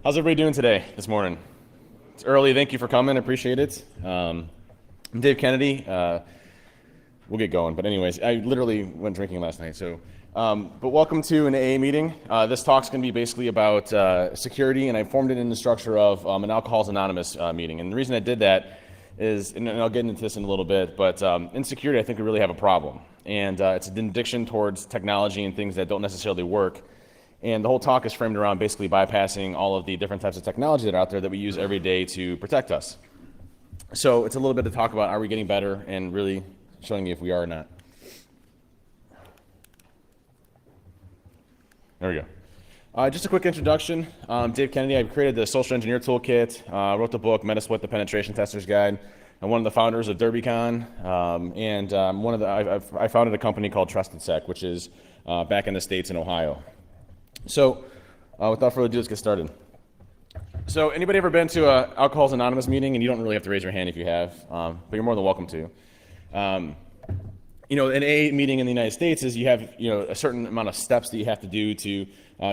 How's everybody doing today, this morning? It's early. Thank you for coming. I appreciate it. I'm Dave Kennedy. We'll get going. But anyways, I literally went drinking last night. But welcome to an AA meeting. This talk's going to be basically about security, and I formed it in the structure of an Alcoholics Anonymous meeting. And the reason I did that is, and I'll get into this in a little bit, but in security, I think we really have a problem. And it's an addiction towards technology and things that don't necessarily work. And the whole talk is framed around basically bypassing all of the different types of technology that are out there that we use every day to protect us. So it's a little bit to talk about, are we getting better, and really showing you if we are or not. There we go. Just a quick introduction. Dave Kennedy. I created the Social Engineer Toolkit, wrote the book Metasploit: The Penetration Tester's Guide. I'm one of the founders of DerbyCon, and I founded a company called TrustedSec, which is back in the States in Ohio. So without further ado, let's get started. So anybody ever been to an Alcoholics Anonymous meeting? And you don't really have to raise your hand if you have, but you're more than welcome to. An AA meeting in the United States is you have a certain amount of steps that you have to do to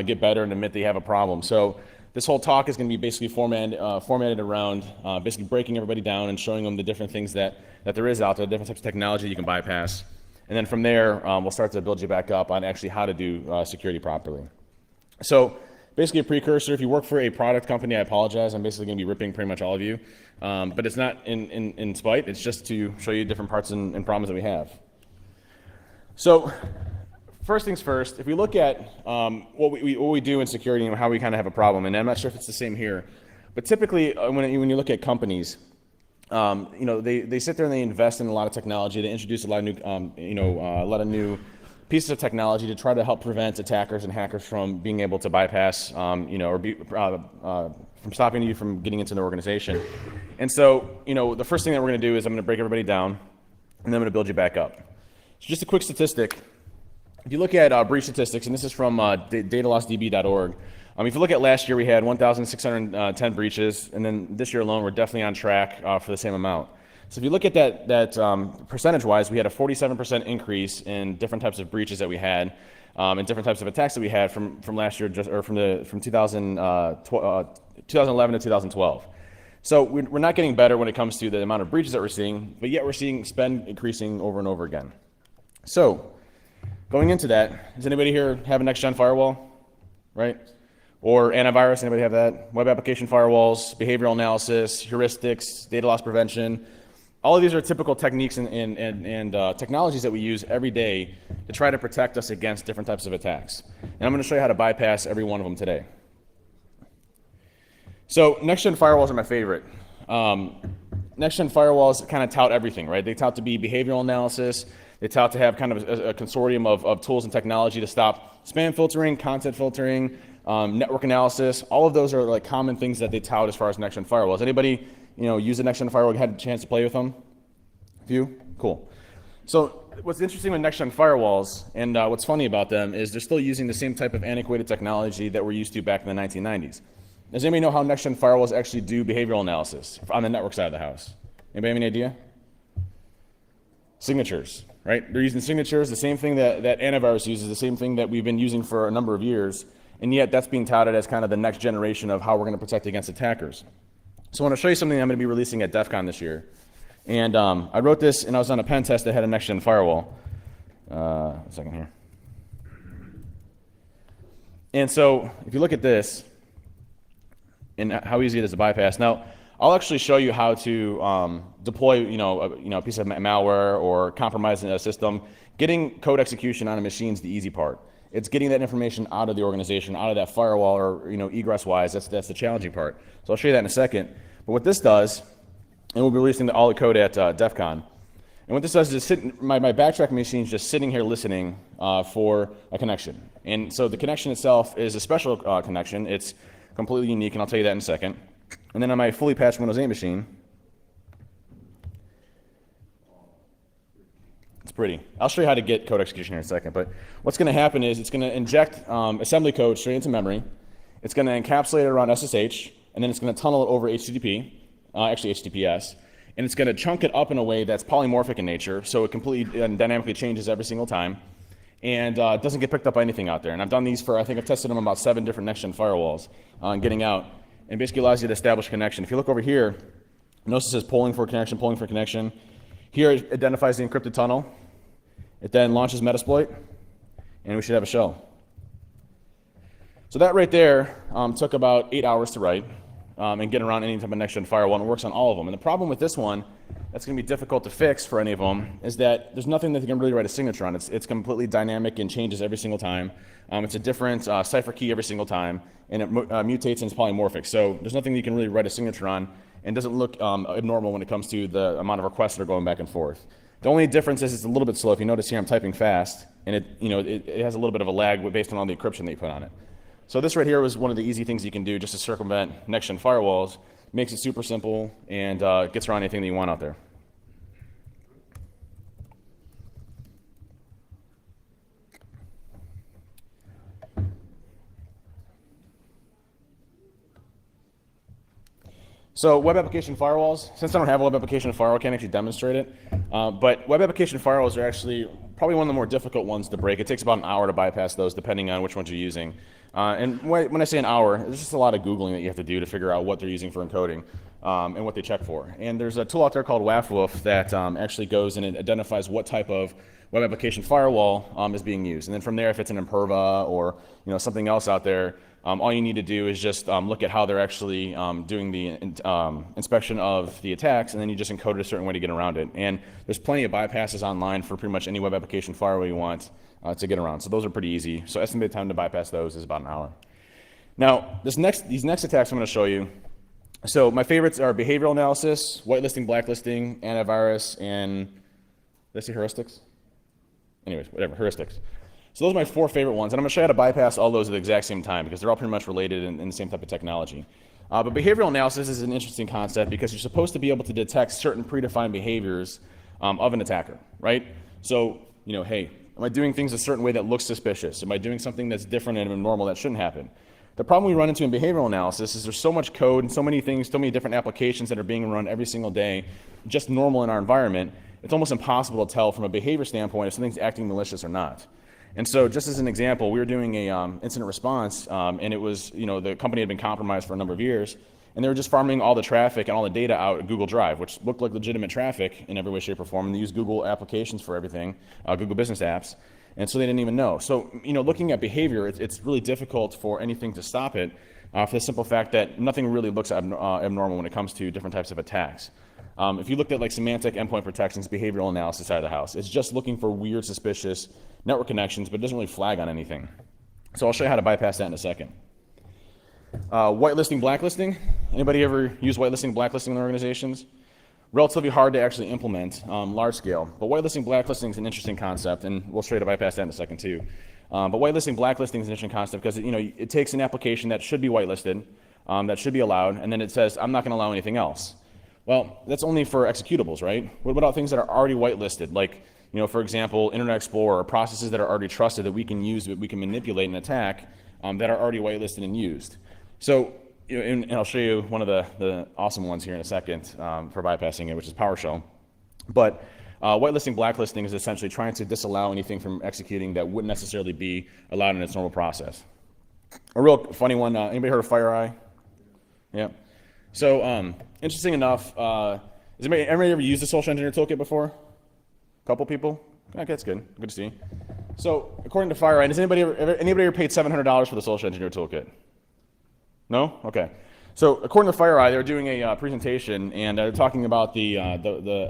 get better and admit that you have a problem. So this whole talk is going to be basically formatted around basically breaking everybody down and showing them the different things that there is out there, different types of technology you can bypass. And then from there, we'll start to build you back up on actually how to do security properly. So basically a precursor, if you work for a product company, I apologize. I'm basically going to be ripping pretty much all of you. But it's not in spite. It's just to show you different parts and problems that we have. So first things first, if we look at what we do in security and how we kind of have a problem, and I'm not sure if it's the same here, but typically when you look at companies, they sit there and they invest in a lot of technology. They introduce a lot of new pieces of technology to try to help prevent attackers and hackers from being able to bypass, from stopping you from getting into the organization. And so, the first thing that we're going to do is I'm going to break everybody down, and then I'm going to build you back up. So just a quick statistic. If you look at breach statistics, and this is from datalossdb.org, if you look at last year, we had 1,610 breaches, and then this year alone, we're definitely on track for the same amount. So if you look at that percentage-wise, we had a 47% increase in different types of breaches that we had, and different types of attacks that we had from last year, from 2011 to 2012. So we're not getting better when it comes to the amount of breaches that we're seeing, but yet we're seeing spend increasing over and over again. So going into that, does anybody here have a next-gen firewall, right? Or antivirus? Anybody have that? Web application firewalls, behavioral analysis, heuristics, data loss prevention. All of these are typical techniques and technologies that we use every day to try to protect us against different types of attacks. And I'm going to show you how to bypass every one of them today. So next-gen firewalls are my favorite. Next-gen firewalls kind of tout everything, right? They tout to be behavioral analysis. They tout to have kind of a consortium of tools and technology to stop spam filtering, content filtering, network analysis. All of those are like common things that they tout as far as next-gen firewalls. Anybody use the next-gen firewall, had a chance to play with them? A few? Cool. So what's interesting with next-gen firewalls, and what's funny about them, is they're still using the same type of antiquated technology that we're used to back in the 1990s. Does anybody know how next-gen firewalls actually do behavioral analysis on the network side of the house? Anybody have any idea? Signatures, right? They're using signatures, the same thing that antivirus uses, the same thing that we've been using for a number of years, and yet that's being touted as kind of the next generation of how we're going to protect against attackers. So I want to show you something I'm going to be releasing at DEF CON this year. And I wrote this, and I was on a pen test that had a next-gen firewall. A second here. And so if you look at this, and how easy it is to bypass. Now, I'll actually show you how to deploy a piece of malware or compromise a system. Getting code execution on a machine is the easy part. It's getting that information out of the organization, out of that firewall, or egress-wise. That's the challenging part. So I'll show you that in a second. But what this does, and we'll be releasing all the code at DEF CON. And what this does is my backtrack machine is just sitting here listening for a connection. And so the connection itself is a special connection. It's completely unique, and I'll tell you that in a second. And then on my fully patched Windows 8 machine, it's pretty. I'll show you how to get code execution here in a second. But what's going to happen is it's going to inject assembly code straight into memory. It's going to encapsulate it around SSH, and then it's going to tunnel it over HTTP, actually HTTPS, and it's going to chunk it up in a way that's polymorphic in nature, so it completely and dynamically changes every single time, and doesn't get picked up by anything out there. And I've done these for, I think I've tested them on about 7 different next-gen firewalls and getting out. and basically allows you to establish a connection. If you look over here, notice it says polling for connection, polling for connection. Here it identifies the encrypted tunnel. It then launches Metasploit, and we should have a shell. So that right there took about 8 hours to write and get around any type of next-gen firewall, and it works on all of them. And the problem with this one that's going to be difficult to fix for any of them is that there's nothing that you can really write a signature on. It's completely dynamic and changes every single time. It's a different cipher key every single time, and it mutates and it's polymorphic. So there's nothing you can really write a signature on, and doesn't look abnormal when it comes to the amount of requests that are going back and forth. The only difference is it's a little bit slow. If you notice here, I'm typing fast, and it has a little bit of a lag based on all the encryption that you put on it. So this right here was one of the easy things you can do just to circumvent next-gen firewalls. Makes it super simple and gets around anything that you want out there. So web application firewalls, since I don't have a web application firewall, I can't actually demonstrate it. But web application firewalls are actually probably one of the more difficult ones to break. It takes about an hour to bypass those, depending on which ones you're using. And when I say an hour, there's just a lot of Googling that you have to do to figure out what they're using for encoding and what they check for. And there's a tool out there called WAFWolf that actually goes and it identifies what type of web application firewall is being used. And then from there, if it's an Imperva or something else out there, all you need to do is just look at how they're actually doing the inspection of the attacks, and then you just encode it a certain way to get around it. And there's plenty of bypasses online for pretty much any web application firewall you want to get around. So those are pretty easy. So estimated time to bypass those is about an hour. Now, these next attacks I'm going to show you. So my favorites are behavioral analysis, whitelisting, blacklisting, antivirus, and did I say heuristics? Anyways, whatever, heuristics. So those are my 4 favorite ones, and I'm going to show you how to bypass all those at the exact same time because they're all pretty much related in the same type of technology. But behavioral analysis is an interesting concept because you're supposed to be able to detect certain predefined behaviors of an attacker, right? So, hey, am I doing things a certain way that looks suspicious? Am I doing something that's different and abnormal that shouldn't happen? The problem we run into in behavioral analysis is there's so much code and so many things, so many different applications that are being run every single day, just normal in our environment. It's almost impossible to tell from a behavior standpoint if something's acting malicious or not. And so just as an example, we were doing a incident response, and it was, the company had been compromised for a number of years, and they were just farming all the traffic and all the data out at Google Drive, which looked like legitimate traffic in every way, shape, or form, and they used Google applications for everything, Google Business Apps, and so they didn't even know. So, looking at behavior, it's really difficult for anything to stop it for the simple fact that nothing really looks abnormal when it comes to different types of attacks. If you looked at like semantic endpoint protections, behavioral analysis side of the house, it's just looking for weird, suspicious network connections, but it doesn't really flag on anything. So I'll show you how to bypass that in a second. Whitelisting, blacklisting. Anybody ever use whitelisting, blacklisting in their organizations? Relatively hard to actually implement large scale, but whitelisting, blacklisting is an interesting concept, and we'll show you how to bypass that in a second too. But whitelisting, blacklisting is an interesting concept because it takes an application that should be whitelisted, that should be allowed, and then it says, I'm not going to allow anything else. Well, that's only for executables, right? What about things that are already whitelisted, like, for example, Internet Explorer, or processes that are already trusted that we can use, that we can manipulate and attack, that are already whitelisted and used. So, and I'll show you one of the awesome ones here in a second for bypassing it, which is PowerShell. But whitelisting, blacklisting is essentially trying to disallow anything from executing that wouldn't necessarily be allowed in its normal process. A real funny one, anybody heard of FireEye? Yeah. So, interesting enough, has anybody ever used the Social Engineer Toolkit before? A couple people? Okay, that's good. Good to see. So, according to FireEye, has anybody ever paid $700 for the Social Engineer Toolkit? No? Okay. So, according to FireEye, they're doing a presentation, and they're talking about the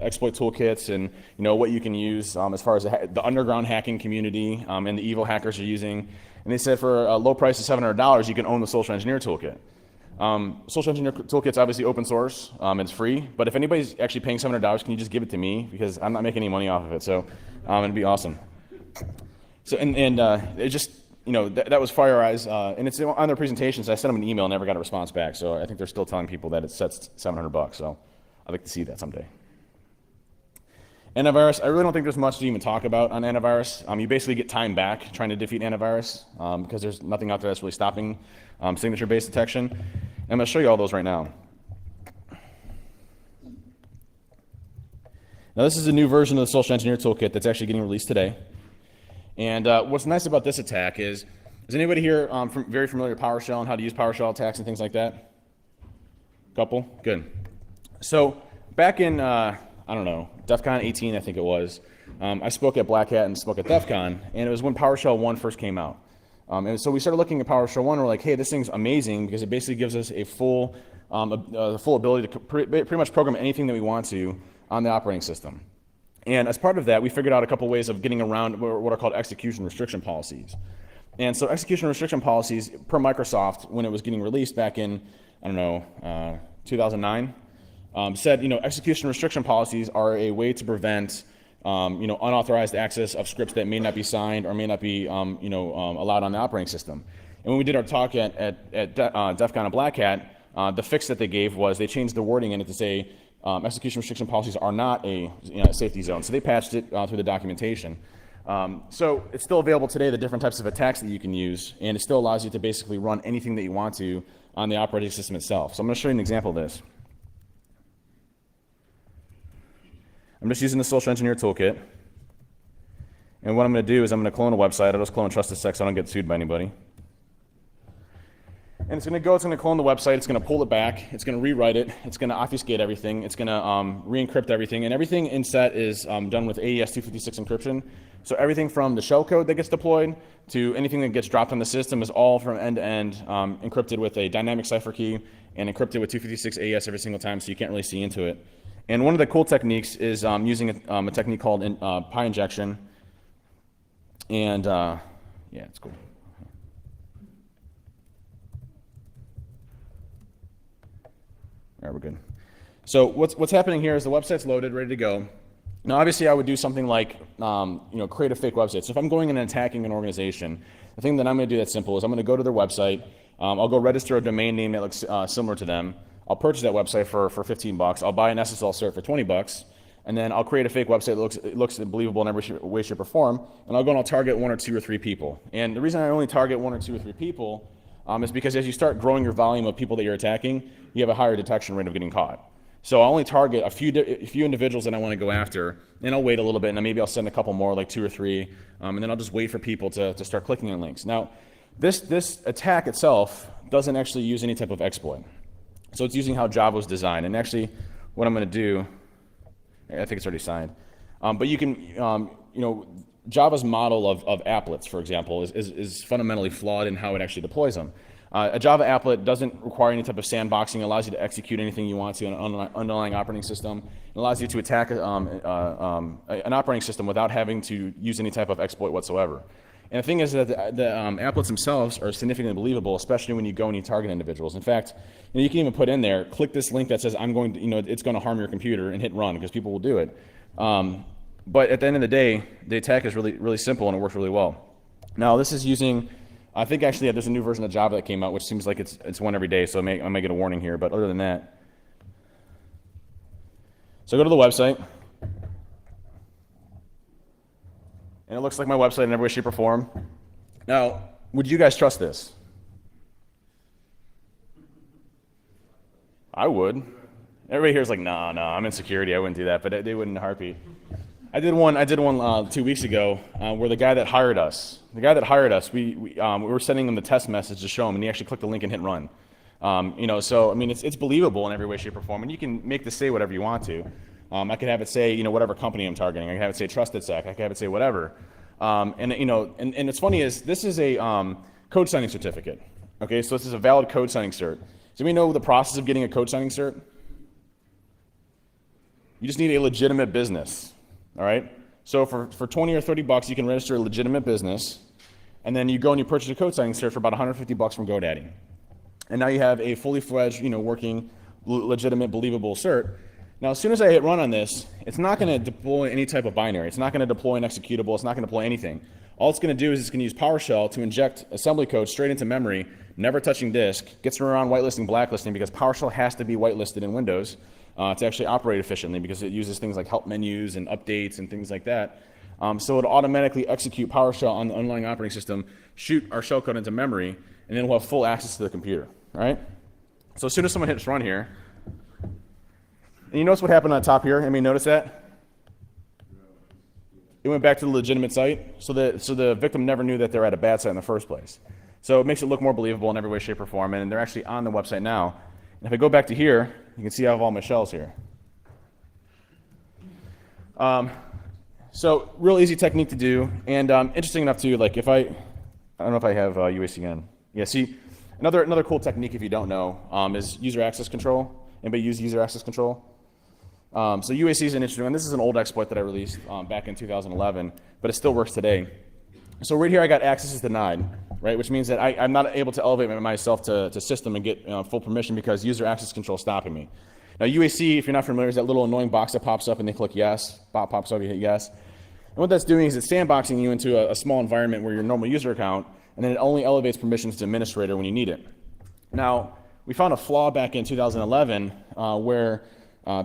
exploit toolkits and what you can use as far as the underground hacking community and the evil hackers are using. And they said for a low price of $700, you can own the Social Engineer Toolkit. Social Engineer Toolkit's obviously open source, it's free, but if anybody's actually paying $700, can you just give it to me? Because I'm not making any money off of it, so it'd be awesome. So, it just, that was FireEye's, and it's on their presentations. I sent them an email, never got a response back, so I think they're still telling people that it sets $700, so I'd like to see that someday. Antivirus, I really don't think there's much to even talk about on antivirus. You basically get time back trying to defeat antivirus because there's nothing out there that's really stopping signature-based detection. And I'm going to show you all those right now. Now, this is a new version of the Social Engineer Toolkit that's actually getting released today. And what's nice about this attack is anybody here very familiar with PowerShell and how to use PowerShell attacks and things like that? Couple? Good. So back in, I don't know, DEF CON 18, I think it was, I spoke at Black Hat and spoke at DEF CON, and it was when PowerShell 1 first came out. And so we started looking at PowerShell 1, and we're like, hey, this thing's amazing because it basically gives us a full ability to pretty much program anything that we want to on the operating system. And as part of that, we figured out a couple ways of getting around what are called execution restriction policies. And so execution restriction policies per Microsoft, when it was getting released back in, 2009, said, execution restriction policies are a way to prevent, unauthorized access of scripts that may not be signed or may not be, allowed on the operating system. And when we did our talk at DEF CON and Black Hat, the fix that they gave was they changed the wording in it to say execution restriction policies are not a safety zone. So they patched it through the documentation. So it's still available today, the different types of attacks that you can use, and it still allows you to basically run anything that you want to on the operating system itself. So I'm going to show you an example of this. I'm just using the Social Engineer Toolkit. And what I'm going to do is I'm going to clone a website. I'll just clone TrustedSec so I don't get sued by anybody. And it's going to clone the website, it's going to pull it back, it's going to rewrite it, it's going to obfuscate everything, it's going to re-encrypt everything, and everything in set is done with AES-256 encryption. So everything from the shellcode that gets deployed to anything that gets dropped on the system is all from end to end encrypted with a dynamic cipher key and encrypted with 256 AES every single time, so you can't really see into it. And one of the cool techniques is using a technique called PI injection. And yeah, it's cool. All right, we're good. So what's happening here is the website's loaded, ready to go. Now, obviously, I would do something like create a fake website. So if I'm going in and attacking an organization, the thing that I'm going to do that's simple is I'm going to go to their website. I'll go register a domain name that looks similar to them. I'll purchase that website for $15. I'll buy an SSL cert for $20, and then I'll create a fake website that looks believable in every way, shape, or form. And I'll go and I'll target 1 or 2 or 3 people. And the reason I only target 1 or 2 or 3 people is because as you start growing your volume of people that you're attacking, you have a higher detection rate of getting caught. So I'll only target a few individuals that I want to go after, and I'll wait a little bit, and then maybe I'll send a couple more, like 2 or 3, and then I'll just wait for people to start clicking on links. Now, this attack itself doesn't actually use any type of exploit. So it's using how Java was designed. And actually, what I'm going to do, I think it's already signed, but you can, Java's model of applets, for example, is fundamentally flawed in how it actually deploys them. A Java applet doesn't require any type of sandboxing. It allows you to execute anything you want to in an underlying operating system. It allows you to attack an operating system without having to use any type of exploit whatsoever. And the thing is that the applets themselves are significantly believable, especially when you go and you target individuals. In fact, you can even put in there, click this link that says, I'm going to, it's going to harm your computer, and hit run, because people will do it. But at the end of the day, the attack is really, really simple, and it works really well. Now, this is using, I think actually there's a new version of Java that came out, which seems like it's one every day, so I may get a warning here, but other than that. So go to the website. And it looks like my website in every way, shape, or form. Now, would you guys trust this? I would. Everybody here is like, no, I'm in security. I wouldn't do that, but they wouldn't in a heartbeat. I did one 2 weeks ago where the guy that hired us, we were sending him the test message to show him, and he actually clicked the link and hit run. So I mean, it's believable in every way, shape, or form, and you can make this say whatever you want to. I could have it say, whatever company I'm targeting. I could have it say TrustedSec. I could have it say whatever. And it's funny is this is a code signing certificate. Okay, so this is a valid code signing cert. So we know the process of getting a code signing cert. You just need a legitimate business. All right. So for $20 or $30, you can register a legitimate business, and then you go and you purchase a code signing cert for about $150 from GoDaddy, and now you have a fully fledged, working, legitimate, believable cert. Now, as soon as I hit run on this, it's not going to deploy any type of binary. It's not going to deploy an executable. It's not going to deploy anything. All it's going to do is it's going to use PowerShell to inject assembly code straight into memory, never touching disk, gets around whitelisting, blacklisting, because PowerShell has to be whitelisted in Windows to actually operate efficiently, because it uses things like help menus and updates and things like that. So it'll automatically execute PowerShell on the underlying operating system, shoot our shellcode into memory, and then we'll have full access to the computer. All right? So as soon as someone hits run here, and you notice what happened on the top here? Anybody notice that? It went back to the legitimate site, so the victim never knew that they're at a bad site in the first place. So it makes it look more believable in every way, shape, or form, and they're actually on the website now. And if I go back to here, you can see I have all my shells here. So real easy technique to do, and interesting enough too, like if I don't know if I have UAC on. Yeah, see, another cool technique if you don't know is user access control. Anybody use user access control? So UAC is an interesting one. This is an old exploit that I released back in 2011, but it still works today. So right here I got access is denied, right? Which means that I'm not able to elevate myself to system and get full permission because user access control is stopping me. Now UAC, if you're not familiar, is that little annoying box that pops up and they click yes, bot pops up, you hit yes. And what that's doing is it's sandboxing you into a small environment where your normal user account, and then it only elevates permissions to administrator when you need it. Now, we found a flaw back in 2011 where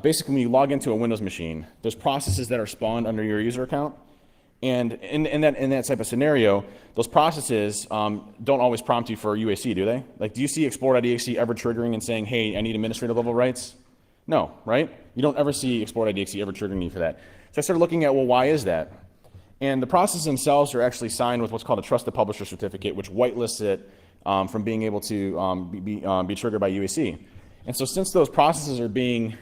basically when you log into a Windows machine, there's processes that are spawned under your user account. And in that type of scenario, those processes don't always prompt you for UAC, do they? Like, do you see export.exe ever triggering and saying, hey, I need administrative level rights? No, right? You don't ever see export.exe ever triggering you for that. So I started looking at, well, why is that? And the processes themselves are actually signed with what's called a trusted publisher certificate, which whitelists it from being able to be triggered by UAC. And so since those processes are being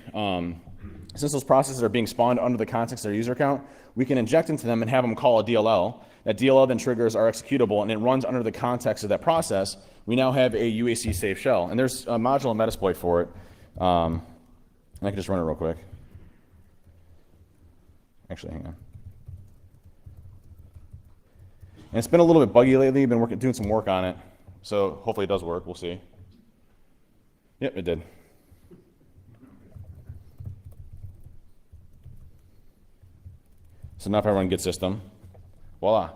spawned under the context of their user account, we can inject into them and have them call a DLL. That DLL then triggers our executable, and it runs under the context of that process. We now have a UAC safe shell, and there's a module in Metasploit for it. I can just run it real quick. Actually, hang on. And it's been a little bit buggy lately. I've been doing some work on it. So hopefully it does work. We'll see. Yep, it did. So now if I run git system, voila.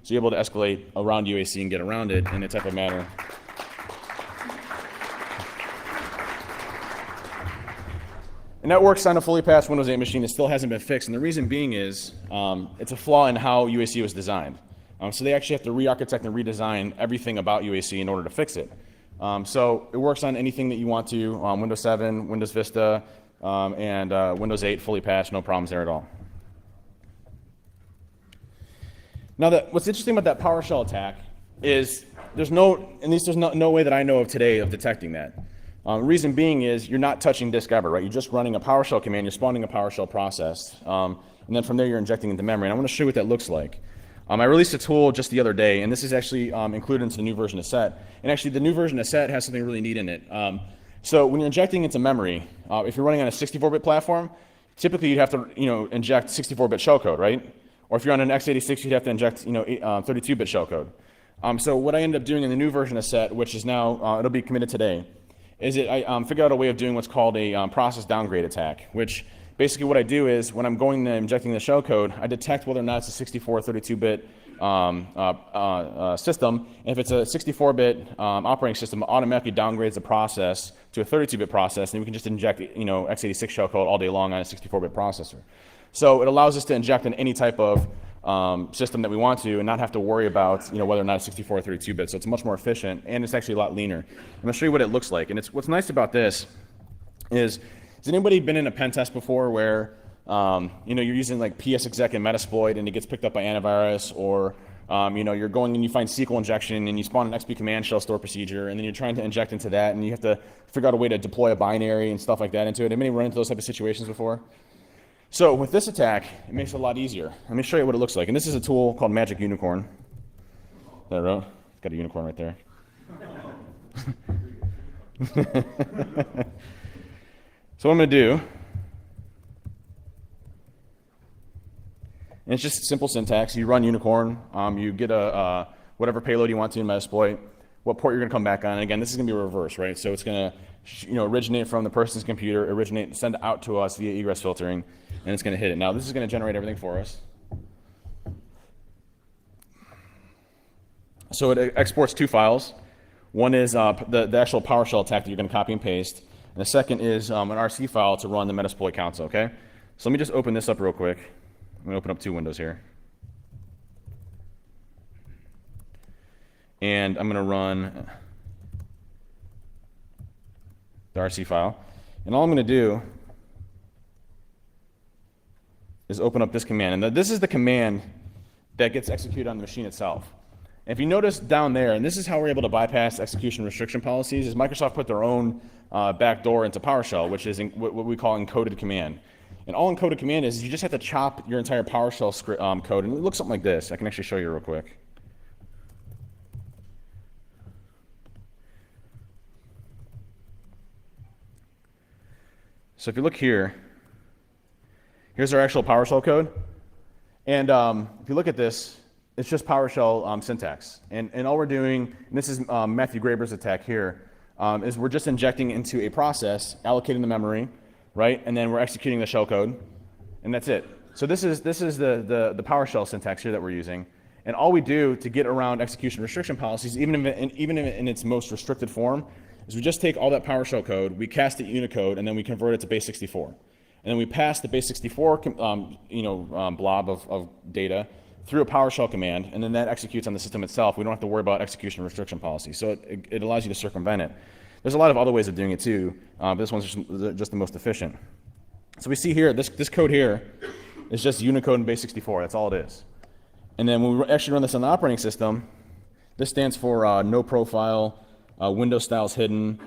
So you're able to escalate around UAC and get around it in a type of manner. And that works on a fully patched Windows 8 machine. It still hasn't been fixed. And the reason being is it's a flaw in how UAC was designed. So they actually have to re-architect and redesign everything about UAC in order to fix it. So it works on anything that you want to, Windows 7, Windows Vista, and Windows 8 fully patched, no problems there at all. Now, what's interesting about that PowerShell attack is there's no way that I know of today of detecting that. Reason being is you're not touching disk ever, right? You're just running a PowerShell command, you're spawning a PowerShell process, and then from there you're injecting into memory. And I want to show you what that looks like. I released a tool just the other day, and this is actually included into the new version of SET. And actually, the new version of SET has something really neat in it. So when you're injecting into memory, if you're running on a 64-bit platform, typically you'd have to inject 64-bit shellcode, right? Or if you're on an x86, you'd have to inject 32-bit shellcode. So what I ended up doing in the new version of SET, which is now it'll be committed today, is I figured out a way of doing what's called a process downgrade attack, which basically what I do is when I'm going to injecting the shellcode, I detect whether or not it's a 64 or 32-bit system. And if it's a 64-bit operating system, it automatically downgrades the process to a 32-bit process, and we can just inject x86 shellcode all day long on a 64-bit processor. So it allows us to inject in any type of system that we want to and not have to worry about whether or not it's 64 or 32-bit. So it's much more efficient, and it's actually a lot leaner. I'm going to show you what it looks like. And what's nice about this is, has anybody been in a pen test before where you're using like PSExec and Metasploit and it gets picked up by antivirus, or you're going and you find SQL injection and you spawn an XP command shell store procedure, and then you're trying to inject into that and you have to figure out a way to deploy a binary and stuff like that into it. Anybody run into those type of situations before? So with this attack, it makes it a lot easier. Let me show you what it looks like. And this is a tool called Magic Unicorn. That I wrote. It's got a unicorn right there. So what I'm going to do, and it's just simple syntax. You run Unicorn. You get a whatever payload you want to in Metasploit, what port you're going to come back on. And again, this is going to be reverse, right? So it's going to originate from the person's computer, send it out to us via egress filtering, and it's going to hit it. Now, this is going to generate everything for us. So it exports two files. One is the actual PowerShell attack that you're going to copy and paste. And the second is an RC file to run the Metasploit console, okay? So let me just open this up real quick. I'm going to open up two windows here. And I'm going to run the RC file. And all I'm going to do is open up this command. And this is the command that gets executed on the machine itself. if you notice down there, and this is how we're able to bypass execution restriction policies, is Microsoft put their own backdoor into PowerShell, which is what we call encoded command. And all encoded command is you just have to chop your entire PowerShell script, code, and it looks something like this. I can actually show you real quick. So if you look here, here's our actual PowerShell code. And if you look at this, it's just PowerShell syntax. And all we're doing, and this is Matthew Graeber's attack here, is we're just injecting into a process, allocating the memory, right? And then we're executing the shell code, and that's it. So this is the PowerShell syntax here that we're using. And all we do to get around execution restriction policies, even in its most restricted form, is we just take all that PowerShell code, we cast it Unicode, and then we convert it to base64. And then we pass the base64 blob of data through a PowerShell command, and then that executes on the system itself. We don't have to worry about execution restriction policy. So it allows you to circumvent it. There's a lot of other ways of doing it too, but this one's just the most efficient. So we see here, this code here is just Unicode and base64. That's all it is. And then when we actually run this on the operating system, this stands for no profile, window styles hidden,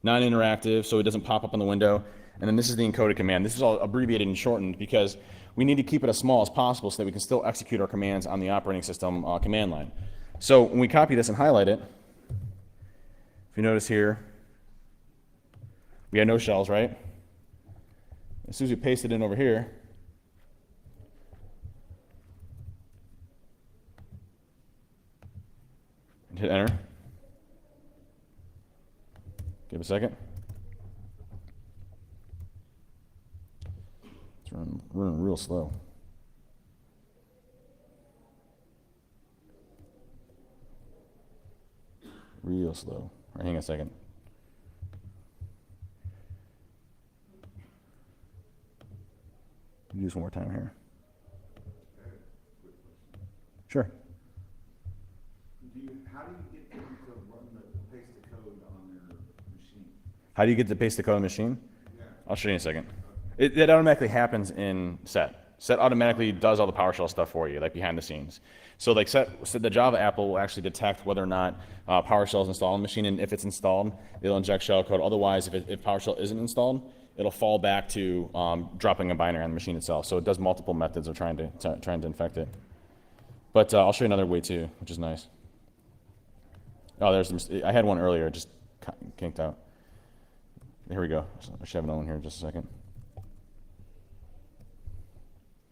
non-interactive, so it doesn't pop up on the window. And then this is the encoded command. This is all abbreviated and shortened because we need to keep it as small as possible so that we can still execute our commands on the operating system command line. So when we copy this and highlight it, if you notice here, we had no shells, right? As soon as we paste it in over here, and hit enter. Give it a second. It's running real slow. Real slow. All right, hang on a second. Do this one more time here. Sure. How do you get them to run the paste the code on their machine? How do you get to paste the code on the machine? Yeah. I'll show you in a second. It automatically happens in Set. Set automatically does all the PowerShell stuff for you, like behind the scenes. So like so the Java app will actually detect whether or not PowerShell is installed on the machine, and if it's installed, it'll inject shellcode. Otherwise, if PowerShell isn't installed, it'll fall back to dropping a binary on the machine itself. So it does multiple methods of trying to infect it. But I'll show you another way too, which is nice. Oh, I had one earlier, it just kinked out. Here we go. I should have another one here in just a second.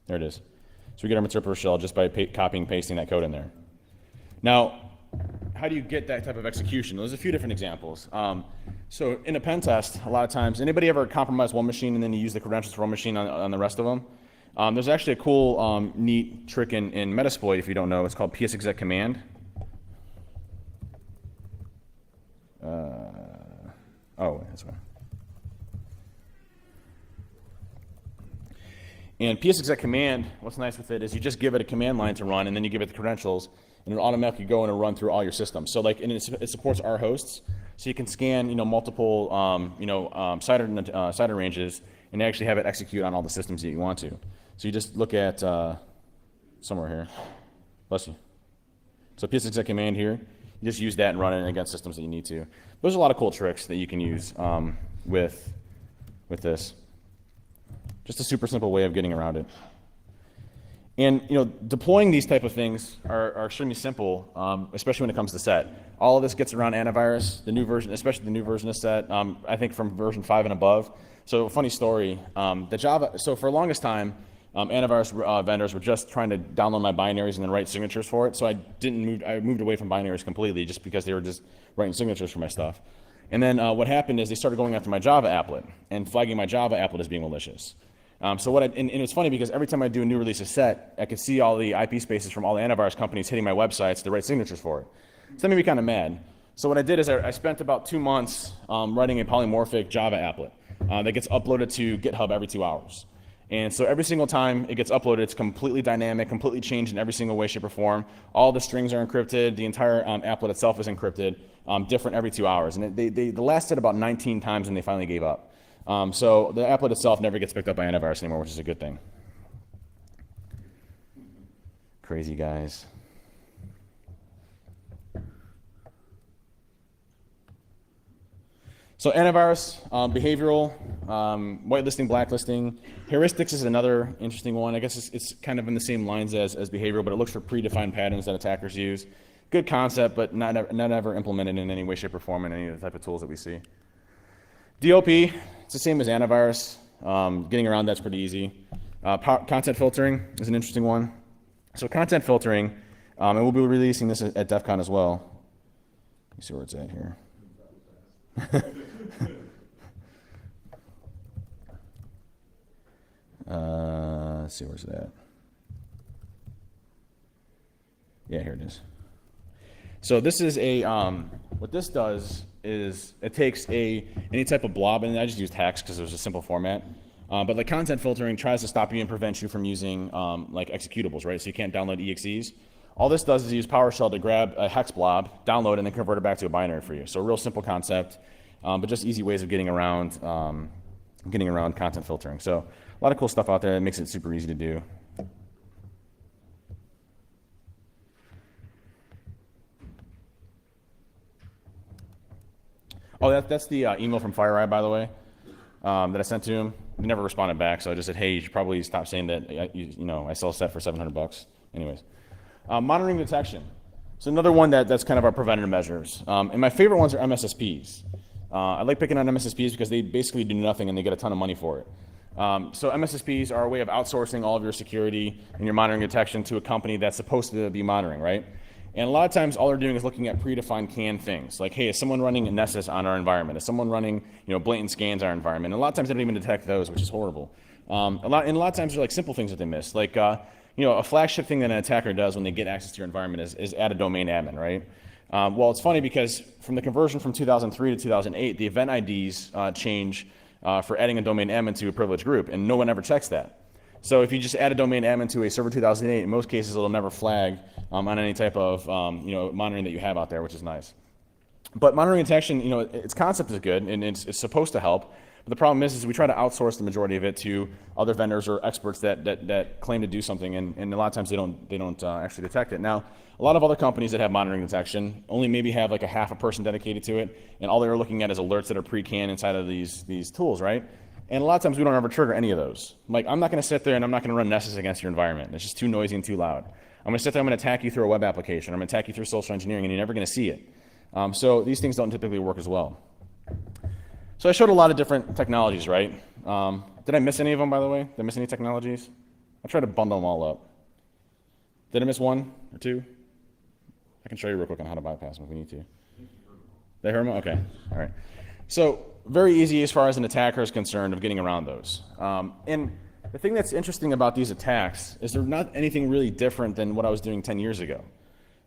There it is. So we get our Metriper shell just by copying and pasting that code in there. Now, how do you get that type of execution? There's a few different examples. So in a pen test, a lot of times, anybody ever compromise one machine and then you use the credentials for one machine on the rest of them? There's actually a cool, neat trick in Metasploit, if you don't know. It's called psexec command. That's one. And psexec command, what's nice with it is you just give it a command line to run, and then you give it the credentials, and it'll automatically go in and run through all your systems. So like, and it supports R hosts, so you can scan, multiple, CIDR ranges, and actually have it execute on all the systems that you want to. So you just look at somewhere here. Bless you. So psexec command here, you just use that and run it against systems that you need to. There's a lot of cool tricks that you can use with this. Just a super simple way of getting around it. And deploying these type of things are extremely simple, especially when it comes to Set. All of this gets around antivirus, the new version, especially the new version of Set, I think from version 5 and above. So funny story, so for the longest time, antivirus vendors were just trying to download my binaries and then write signatures for it. So I moved away from binaries completely just because they were just writing signatures for my stuff. And then what happened is they started going after my Java applet and flagging my Java applet as being malicious. And it's funny because every time I do a new release of Set, I could see all the IP spaces from all the antivirus companies hitting my websites to write signatures for it. So that made me kind of mad. So what I did is I spent about 2 months writing a polymorphic Java applet that gets uploaded to GitHub every 2 hours. And so every single time it gets uploaded, it's completely dynamic, completely changed in every single way, shape, or form. All the strings are encrypted. The entire applet itself is encrypted, different every 2 hours. And they lasted about 19 times and they finally gave up. So the applet itself never gets picked up by antivirus anymore, which is a good thing. Crazy guys. So antivirus, behavioral, whitelisting, blacklisting. Heuristics is another interesting one. I guess it's kind of in the same lines as behavioral, but it looks for predefined patterns that attackers use. Good concept, but not ever implemented in any way, shape, or form in any of the type of tools that we see. DLP, it's the same as antivirus. Getting around that's pretty easy. Content filtering is an interesting one. So content filtering, and we'll be releasing this at DEF CON as well. Let me see where it's at here. Let's see, where's it at? Yeah, here it is. So this is a, what this does is it takes any type of blob, and I just used hex because it was a simple format. But like content filtering tries to stop you and prevent you from using like executables, right? So you can't download EXEs. All this does is use PowerShell to grab a hex blob, download, and then convert it back to a binary for you. So a real simple concept, but just easy ways of getting around content filtering. So a lot of cool stuff out there that makes it super easy to do. Oh, that's the email from FireEye, by the way, that I sent to him. He never responded back, so I just said, hey, you should probably stop saying that I sell a set for $700. Anyways. Monitoring detection. So another one that's kind of our preventative measures. And my favorite ones are MSSPs. I like picking on MSSPs because they basically do nothing and they get a ton of money for it. So MSSPs are a way of outsourcing all of your security and your monitoring detection to a company that's supposed to be monitoring, right? And a lot of times all they're doing is looking at predefined canned things. Like, hey, is someone running a Nessus on our environment? Is someone running blatant scans on our environment? And a lot of times they don't even detect those, which is horrible. A lot of times they're like simple things that they miss. Like, a flagship thing that an attacker does when they get access to your environment is add a domain admin, right? Well, it's funny because from the conversion from 2003 to 2008, the event IDs change for adding a domain admin to a privileged group, and no one ever checks that. So if you just add a domain admin to a server 2008, in most cases it'll never flag on any type of monitoring that you have out there, which is nice. But monitoring detection, its concept is good and it's supposed to help. But the problem is we try to outsource the majority of it to other vendors or experts that claim to do something, and a lot of times they don't actually detect it. Now, a lot of other companies that have monitoring detection only maybe have like a half a person dedicated to it, and all they're looking at is alerts that are pre-canned inside of these tools, right? And a lot of times we don't ever trigger any of those. Like, I'm not going to sit there and I'm not going to run Nessus against your environment. It's just too noisy and too loud. I'm going to sit there, I'm going to attack you through a web application, I'm going to attack you through social engineering, and you're never going to see it. So these things don't typically work as well. So I showed a lot of different technologies, right? Did I miss any of them, by the way? Did I miss any technologies? I tried to bundle them all up. Did I miss one or two? I can show you real quick on how to bypass them if we need to. They heard them? Okay, all right. So very easy as far as an attacker is concerned of getting around those. And the thing that's interesting about these attacks is they're not anything really different than what I was doing 10 years ago.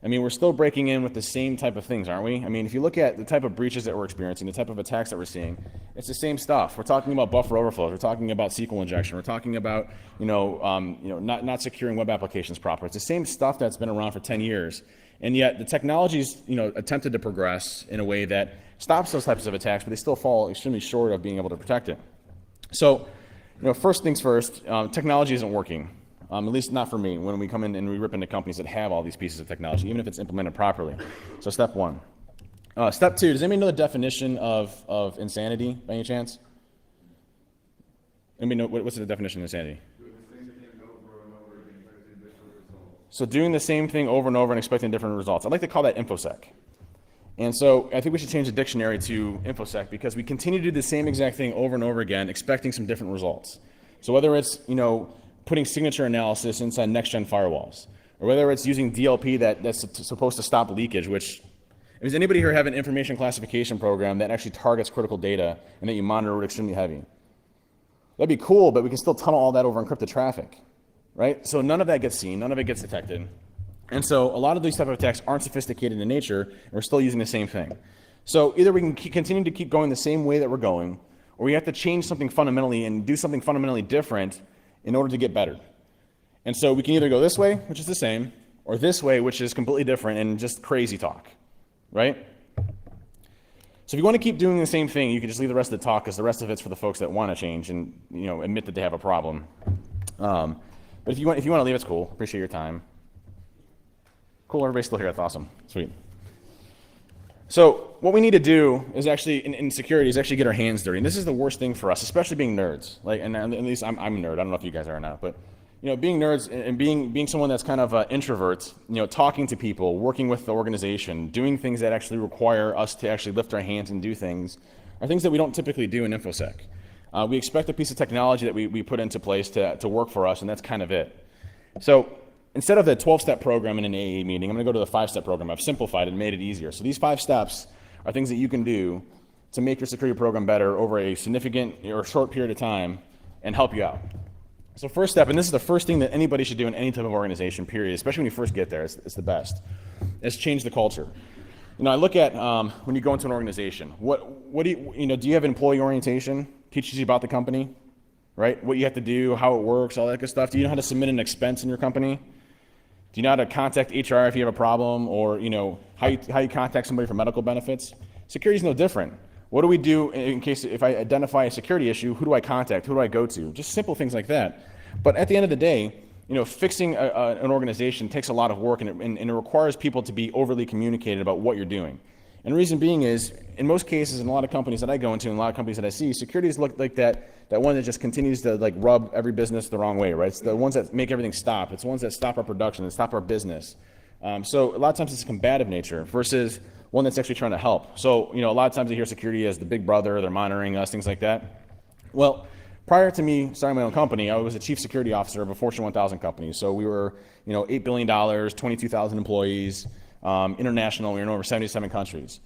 I mean, we're still breaking in with the same type of things, aren't we? I mean, if you look at the type of breaches that we're experiencing, the type of attacks that we're seeing, it's the same stuff. We're talking about buffer overflows. We're talking about SQL injection. We're talking about, not securing web applications proper. It's the same stuff that's been around for 10 years. And yet the technology's, attempted to progress in a way that stops those types of attacks, but they still fall extremely short of being able to protect it. So, first things first, technology isn't working. At least not for me, when we come in and we rip into companies that have all these pieces of technology, even if it's implemented properly. So step one. Step two, does anybody know the definition of insanity by any chance? Anybody know, what's the definition of insanity? So doing the same thing over and over and expecting different results. I'd like to call that InfoSec. And so I think we should change the dictionary to InfoSec because we continue to do the same exact thing over and over again, expecting some different results. So whether it's, putting signature analysis inside next-gen firewalls, or whether it's using DLP that's supposed to stop leakage, which, does anybody here have an information classification program that actually targets critical data and that you monitor extremely heavy? That'd be cool, but we can still tunnel all that over encrypted traffic, right? So none of that gets seen, none of it gets detected. And so a lot of these type of attacks aren't sophisticated in nature, and we're still using the same thing. So either we can continue to keep going the same way that we're going, or we have to change something fundamentally and do something fundamentally different in order to get better. And so we can either go this way, which is the same, or this way, which is completely different and just crazy talk, right? So if you want to keep doing the same thing, you can just leave the rest of the talk because the rest of it's for the folks that want to change and admit that they have a problem. But if you want to leave, it's cool. Appreciate your time. Cool, everybody's still here. That's awesome. Sweet. So what we need to do is actually, in security, is actually get our hands dirty. And this is the worst thing for us, especially being nerds. Like, and at least I'm a nerd. I don't know if you guys are or not, but being nerds and being someone that's kind of an introvert, talking to people, working with the organization, doing things that actually require us to actually lift our hands and do things, are things that we don't typically do in InfoSec. We expect a piece of technology that we put into place to work for us, and that's kind of it. So instead of the 12-step program in an AA meeting, I'm going to go to the 5-step program. I've simplified it and made it easier. So these 5 steps are things that you can do to make your security program better over a significant or short period of time and help you out. So first step, and this is the first thing that anybody should do in any type of organization, period, especially when you first get there, it's the best, is change the culture. I look at when you go into an organization, what do you have employee orientation? Teaches you about the company, right? What you have to do, how it works, all that good stuff. Do you know how to submit an expense in your company? Do you know how to contact HR if you have a problem, or how you contact somebody for medical benefits? Security is no different. What do we do in case if I identify a security issue? Who do I contact? Who do I go to? Just simple things like that. But at the end of the day, fixing an organization takes a lot of work, and it requires people to be overly communicated about what you're doing. And the reason being is, in most cases, in a lot of companies that I go into, and a lot of companies that I see, security is like that one that just continues to rub every business the wrong way, right? It's the ones that make everything stop. It's the ones that stop our production and stop our business. So a lot of times it's a combative nature versus one that's actually trying to help. So, a lot of times I hear security as the big brother, they're monitoring us, things like that. Well, prior to me starting my own company, I was a chief security officer of a Fortune 1000 company. So we were, $8 billion, 22,000 employees, international. We were in over 77 countries.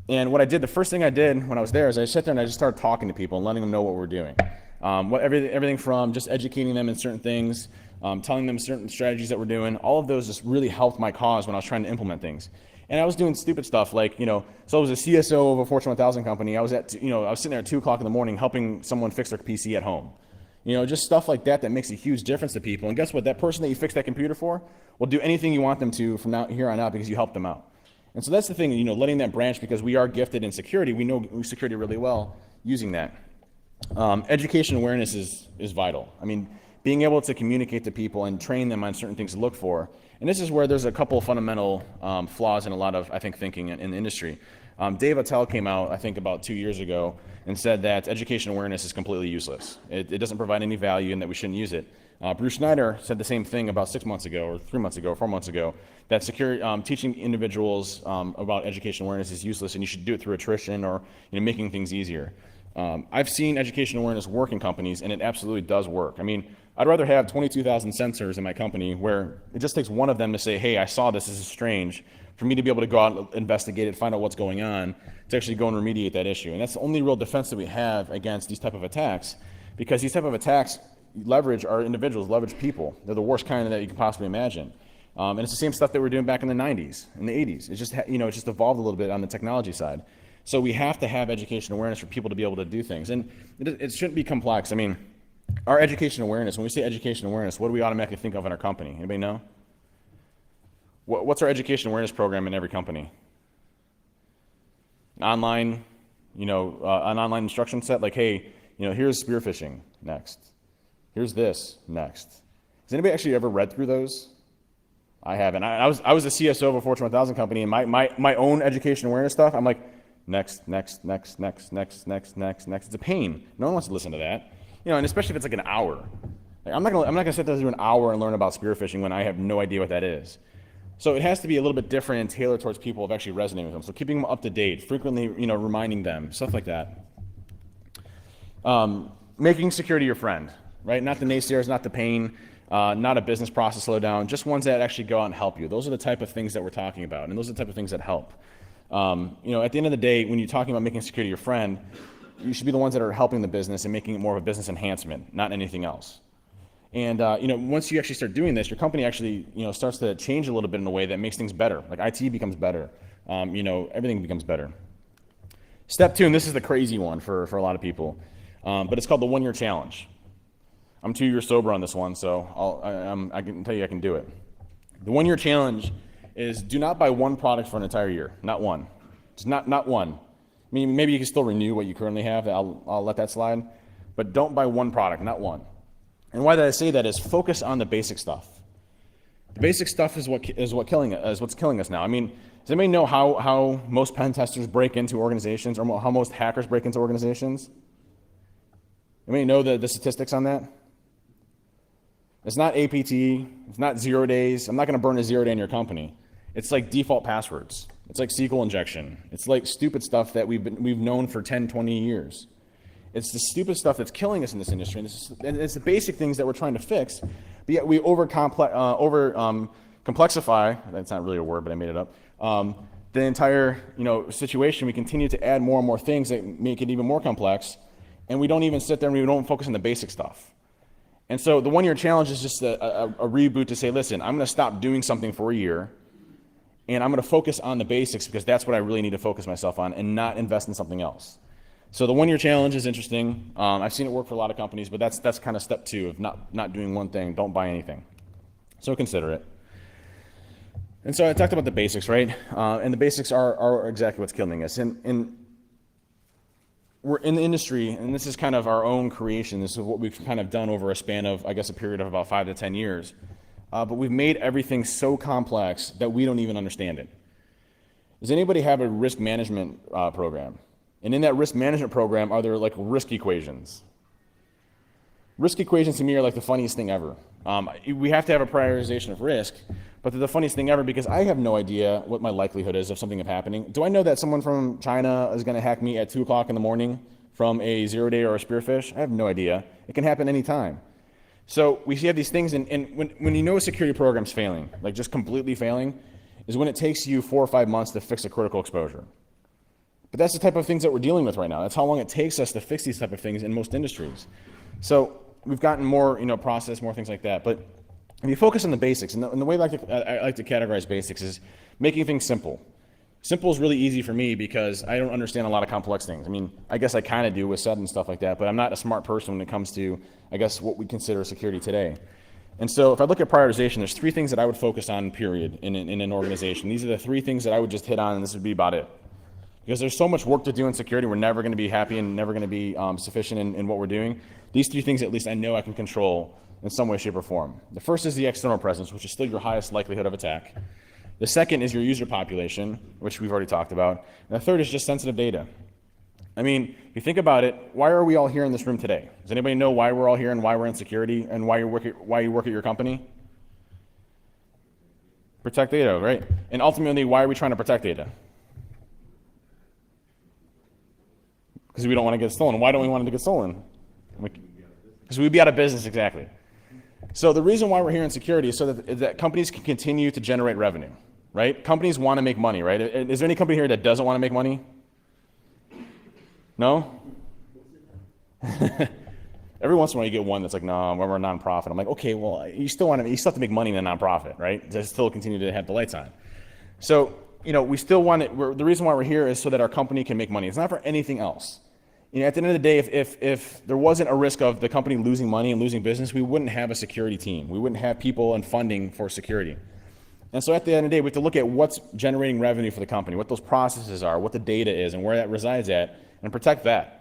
And what I did, the first thing I did when I was there is I sat there and I just started talking to people and letting them know what we're doing. Everything from just educating them in certain things, telling them certain strategies that we're doing. All of those just really helped my cause when I was trying to implement things. And I was doing stupid stuff like, so I was a CSO of a Fortune 1000 company. I was sitting there at 2 o'clock in the morning helping someone fix their PC at home. Just stuff like that makes a huge difference to people. And guess what? That person that you fix that computer for will do anything you want them to from here on out because you helped them out. And so that's the thing, letting that branch, because we are gifted in security. We know security really well using that. Education awareness is vital. Being able to communicate to people and train them on certain things to look for. And this is where there's a couple of fundamental flaws in a lot of, I think, thinking in the industry. Dave Attell came out, I think, about 2 years ago and said that education awareness is completely useless. It doesn't provide any value and that we shouldn't use it. Bruce Schneider said the same thing about 6 months ago, or 3 months ago, 4 months ago, that teaching individuals about education awareness is useless, and you should do it through attrition or making things easier. I've seen education awareness work in companies, and it absolutely does work. I'd rather have 22,000 sensors in my company where it just takes one of them to say, hey, I saw this is strange, for me to be able to go out and investigate it, find out what's going on, to actually go and remediate that issue. And that's the only real defense that we have against these type of attacks, because these type of attacks leverage our individuals, leverage people. They're the worst kind that you can possibly imagine. And it's the same stuff that we're doing back in the 90s, in the 80s. It's just, it's just evolved a little bit on the technology side. So we have to have education awareness for people to be able to do things. And it shouldn't be complex. Our education awareness, when we say education awareness, what do we automatically think of in our company? Anybody know? What's our education awareness program in every company? An online instruction set, like, hey, here's spear phishing next. Here's this next. Has anybody actually ever read through those? I haven't. I was a CSO of a Fortune 1000 company, and my own education awareness stuff, I'm like, next. It's a pain. No one wants to listen to that. And especially if it's like an hour. I'm not gonna sit there and do an hour and learn about spear phishing when I have no idea what that is. So it has to be a little bit different and tailored towards people of actually resonating with them. So keeping them up to date, frequently, reminding them, stuff like that. Making security your friend, right? Not the naysayers, not the pain, not a business process slowdown, just ones that actually go out and help you. Those are the type of things that we're talking about, and those are the type of things that help. At the end of the day, when you're talking about making security your friend, you should be the ones that are helping the business and making it more of a business enhancement, not anything else. And once you actually start doing this, your company actually starts to change a little bit in a way that makes things better. Like IT becomes better. Everything becomes better. Step 2, and this is the crazy one for a lot of people, but it's called the 1-year challenge. I'm 2 years sober on this one, so I can tell you I can do it. The 1-year challenge is do not buy one product for an entire year. Not one. Just not one. Maybe you can still renew what you currently have. I'll let that slide. But don't buy one product, not one. And why did I say that is focus on the basic stuff. The basic stuff is what's killing us now. Does anybody know how most pen testers break into organizations, or how most hackers break into organizations? Anybody know the statistics on that? It's not APT, it's not 0 days. I'm not going to burn a 0 day in your company. It's like default passwords. It's like SQL injection. It's like stupid stuff that we've known for 10, 20 years. It's the stupid stuff that's killing us in this industry, and it's the basic things that we're trying to fix, but yet we complexify. That's not really a word, but I made it up. The entire situation. We continue to add more and more things that make it even more complex, and we don't even sit there and we don't focus on the basic stuff. And so the one-year challenge is just a reboot to say, listen, I'm going to stop doing something for a year, and I'm going to focus on the basics because that's what I really need to focus myself on, and not invest in something else. So the one-year challenge is interesting. I've seen it work for a lot of companies, but that's kind of step 2 of not doing one thing. Don't buy anything. So consider it. And so I talked about the basics, right? And the basics are exactly what's killing us. And we're in the industry, and this is kind of our own creation. This is what we've kind of done over a span of, I guess, a period of about 5 to 10 years. But we've made everything so complex that we don't even understand it. Does anybody have a risk management program? And in that risk management program, are there like risk equations? Risk equations to me are like the funniest thing ever. We have to have a prioritization of risk, but they're the funniest thing ever because I have no idea what my likelihood is of something happening. Do I know that someone from China is going to hack me at 2 o'clock in the morning from a 0 day or a spearfish? I have no idea. It can happen anytime. So we have these things, and when you know a security program's failing, like just completely failing, is when it takes you 4 or 5 months to fix a critical exposure. But that's the type of things that we're dealing with right now. That's how long it takes us to fix these type of things in most industries. So we've gotten more, process, more things like that. But if you focus on the basics, and the way I like to categorize basics is making things simple. Simple is really easy for me because I don't understand a lot of complex things. I mean, I guess I kind of do with SED and stuff like that, but I'm not a smart person when it comes to, I guess, what we consider security today. And so if I look at prioritization, there's 3 things that I would focus on, period, in an organization. These are the 3 things that I would just hit on, and this would be about it. Because there's so much work to do in security, we're never going to be happy and never going to be sufficient in what we're doing. These 3 things, at least I know I can control in some way, shape, or form. The first is the external presence, which is still your highest likelihood of attack. The second is your user population, which we've already talked about. And the third is just sensitive data. I mean, if you think about it, why are we all here in this room today? Does anybody know why we're all here and why we're in security and why you work at your company? Protect data, right? And ultimately, why are we trying to protect data? Because we don't want to get stolen. Why don't we want it to get stolen? Because we'd be out of business, exactly. So the reason why we're here in security is so that companies can continue to generate revenue, right? Companies want to make money, right? Is there any company here that doesn't want to make money? No? Every once in a while you get one that's like, no, we're a nonprofit. I'm like, okay, well, you still have to make money in a nonprofit, right? To still continue to have the lights on. So, we still want it. The reason why we're here is so that our company can make money. It's not for anything else. At the end of the day, if there wasn't a risk of the company losing money and losing business, we wouldn't have a security team. We wouldn't have people and funding for security. And so at the end of the day, we have to look at what's generating revenue for the company, what those processes are, what the data is, and where that resides at, and protect that.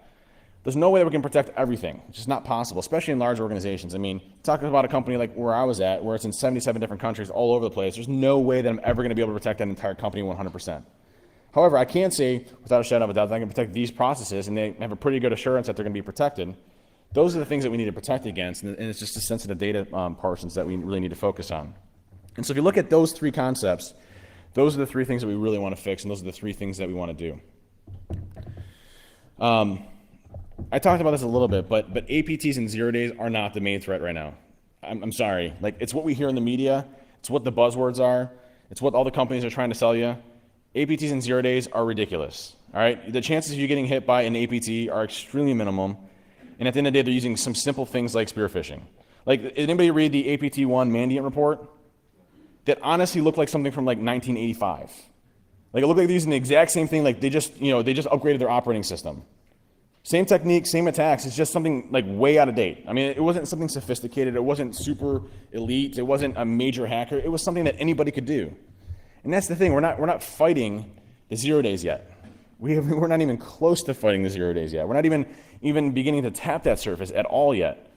There's no way that we can protect everything. It's just not possible, especially in large organizations. I mean, talking about a company like where I was at, where it's in 77 different countries all over the place, there's no way that I'm ever going to be able to protect that entire company 100%. However, I can say, without a shadow of a doubt, that I can protect these processes, and they have a pretty good assurance that they're going to be protected. Those are the things that we need to protect against, and it's just the sensitive data portions that we really need to focus on. And so if you look at those 3 concepts, those are the 3 things that we really want to fix, and those are the 3 things that we want to do. I talked about this a little bit, but APTs and 0 days are not the main threat right now. I'm sorry. Like, it's what we hear in the media. It's what the buzzwords are. It's what all the companies are trying to sell you. APTs and 0 days are ridiculous. All right? The chances of you getting hit by an APT are extremely minimum. And at the end of the day, they're using some simple things like spear phishing. Like, did anybody read the APT1 Mandiant report? That honestly looked like something from like 1985. Like, it looked like they're using the exact same thing. Like, they just upgraded their operating system. Same technique, same attacks. It's just something like way out of date. I mean, it wasn't something sophisticated. It wasn't super elite. It wasn't a major hacker. It was something that anybody could do. And that's the thing. We're not fighting the 0 days yet. We're not even close to fighting the 0 days yet. We're not even beginning to tap that surface at all yet.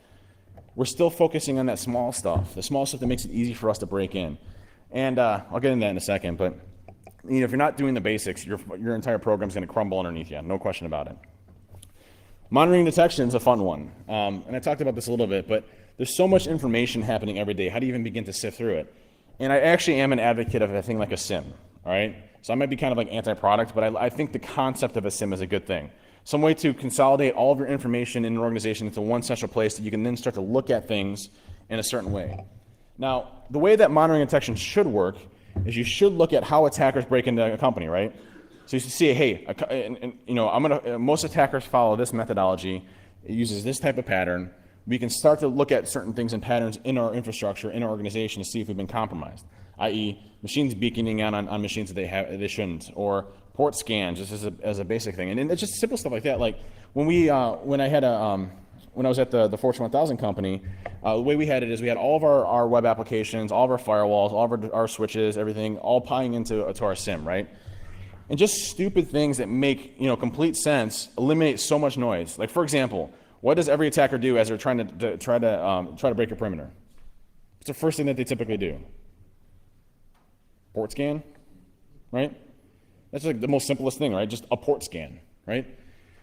We're still focusing on that small stuff, the small stuff that makes it easy for us to break in. And I'll get into that in a second. But if you're not doing the basics, your entire program is going to crumble underneath you. No question about it. Monitoring detection is a fun one. And I talked about this a little bit, but there's so much information happening every day. How do you even begin to sift through it? And I actually am an advocate of a thing like a SIM, all right? So I might be kind of like anti-product, but I think the concept of a SIM is a good thing. Some way to consolidate all of your information in an organization into one central place that you can then start to look at things in a certain way. Now, the way that monitoring and detection should work is you should look at how attackers break into a company, right? So you should see, hey, most attackers follow this methodology. It uses this type of pattern. We can start to look at certain things and patterns in our infrastructure, in our organization, to see if we've been compromised, i.e. machines beaconing on machines that they shouldn't, or port scans, just as a basic thing. And it's just simple stuff like that. Like when I was at the Fortune 1000 company, the way we had it is we had all of our web applications, all of our firewalls, all of our switches, everything, all tying into our SIM, right? And just stupid things that make complete sense eliminate so much noise. Like, for example, what does every attacker do as they're trying to break a perimeter? What's the first thing that they typically do? Port scan, right? That's like the most simplest thing, right? Just a port scan, right?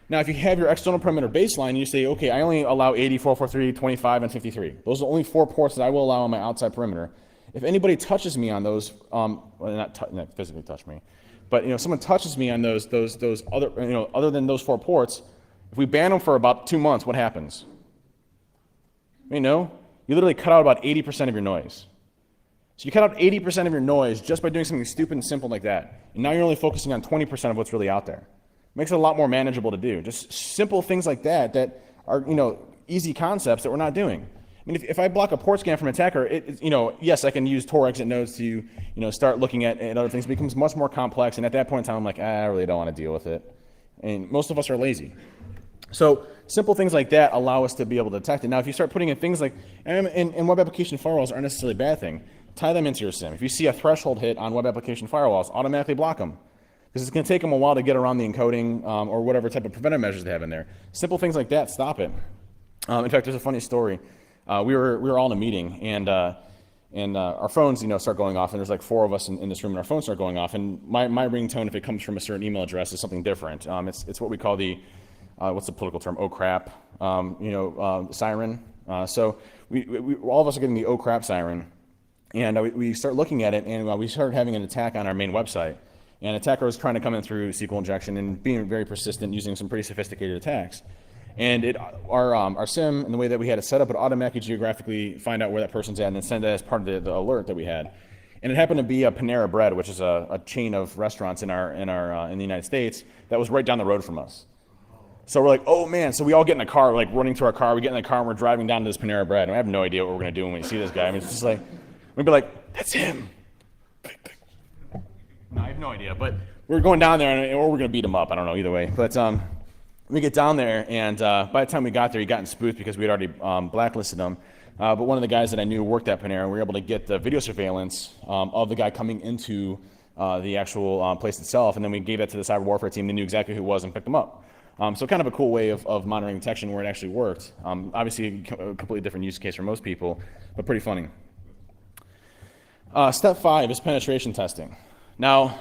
Now, if you have your external perimeter baseline and you say, okay, I only allow 80, 443, 25, and 53. Those are the only 4 ports that I will allow on my outside perimeter. If anybody touches me on those, not physically touch me, but someone touches me on those other, other than those 4 ports, if we ban them for about 2 months, what happens? You literally cut out about 80% of your noise. So you cut out 80% of your noise just by doing something stupid and simple like that. And now you're only focusing on 20% of what's really out there. Makes it a lot more manageable to do. Just simple things like that are, easy concepts that we're not doing. I mean, if I block a port scan from an attacker, yes, I can use Tor exit nodes to, start looking at other things. It becomes much more complex. And at that point in time, I'm like, I really don't want to deal with it. And most of us are lazy. So simple things like that allow us to be able to detect it. Now, if you start putting in things like, and web application firewalls aren't necessarily a bad thing, tie them into your SIM. If you see a threshold hit on web application firewalls, automatically block them. Because it's going to take them a while to get around the encoding or whatever type of preventive measures they have in there. Simple things like that, stop it. In fact, there's a funny story. We were all in a meeting, and our phones, start going off, and there's like 4 of us in this room, and our phones start going off. And my ringtone, if it comes from a certain email address, is something different. It's what we call the what's the political term? Oh crap, siren. So we all of us are getting the oh crap siren, and we start looking at it, and we started having an attack on our main website. And an attacker was trying to come in through SQL injection and being very persistent, using some pretty sophisticated attacks. And our SIM, and the way that we had it set up, would automatically geographically find out where that person's at and then send that as part of the alert that we had. And it happened to be a Panera Bread, which is a chain of restaurants in the United States that was right down the road from us. So we're like, oh man! So we all get in the car, like running to our car. We get in the car and we're driving down to this Panera Bread, and I have no idea what we're gonna do when we see this guy. I mean, it's just like we'd be like, that's him. No, I have no idea, but we're going down there, or we're going to beat him up. I don't know, either way. But we get down there, and by the time we got there, he got spoofed because we had already blacklisted him. But one of the guys that I knew worked at Panera, and we were able to get the video surveillance of the guy coming into the actual place itself, and then we gave that to the cyber warfare team. They knew exactly who it was and picked him up. So kind of a cool way of monitoring detection where it actually worked. Obviously, a completely different use case for most people, but pretty funny. Step 5 is penetration testing. Now,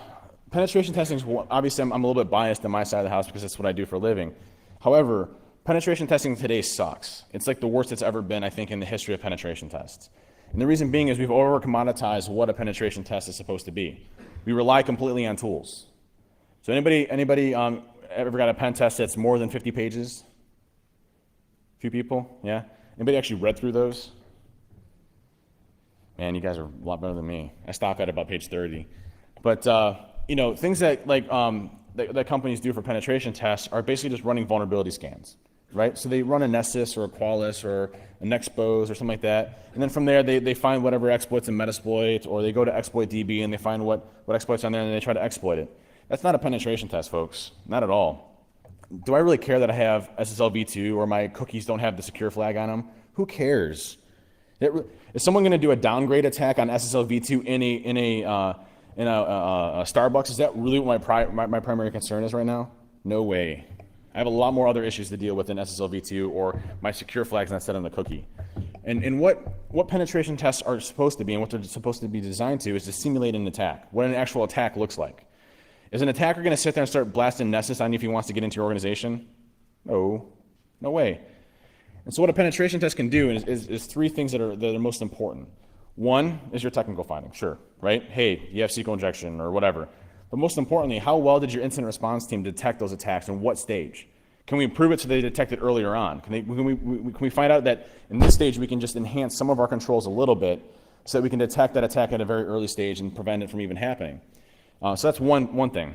penetration testing is, obviously I'm a little bit biased on my side of the house because that's what I do for a living. However, penetration testing today sucks. It's like the worst it's ever been, I think, in the history of penetration tests. And the reason being is we've over-commoditized what a penetration test is supposed to be. We rely completely on tools. So anybody ever got a pen test that's more than 50 pages? A few people? Yeah? Anybody actually read through those? Man, you guys are a lot better than me. I stop at about page 30. But things that that companies do for penetration tests are basically just running vulnerability scans, right? So they run a Nessus or a Qualys or a Nexpose or something like that, and then from there they find whatever exploits in Metasploit, or they go to ExploitDB and they find what exploits on there and they try to exploit it. That's not a penetration test, folks. Not at all. Do I really care that I have SSL v2 or my cookies don't have the secure flag on them? Who cares? Is someone going to do a downgrade attack on SSL v2 in a Starbucks? Is that really what my primary concern is right now? No way. I have a lot more other issues to deal with than SSL v2 or my secure flags not set on the cookie. And what penetration tests are supposed to be and what they're supposed to be designed to is to simulate an attack, what an actual attack looks like. Is an attacker going to sit there and start blasting Nessus on you if he wants to get into your organization? No, no way. And so what a penetration test can do is three things that are most important. One is your technical finding, sure, right? Hey, you have SQL injection or whatever. But most importantly, how well did your incident response team detect those attacks and what stage? Can we improve it so they detect it earlier on? Can we find out that in this stage we can just enhance some of our controls a little bit so that we can detect that attack at a very early stage and prevent it from even happening? So that's one thing.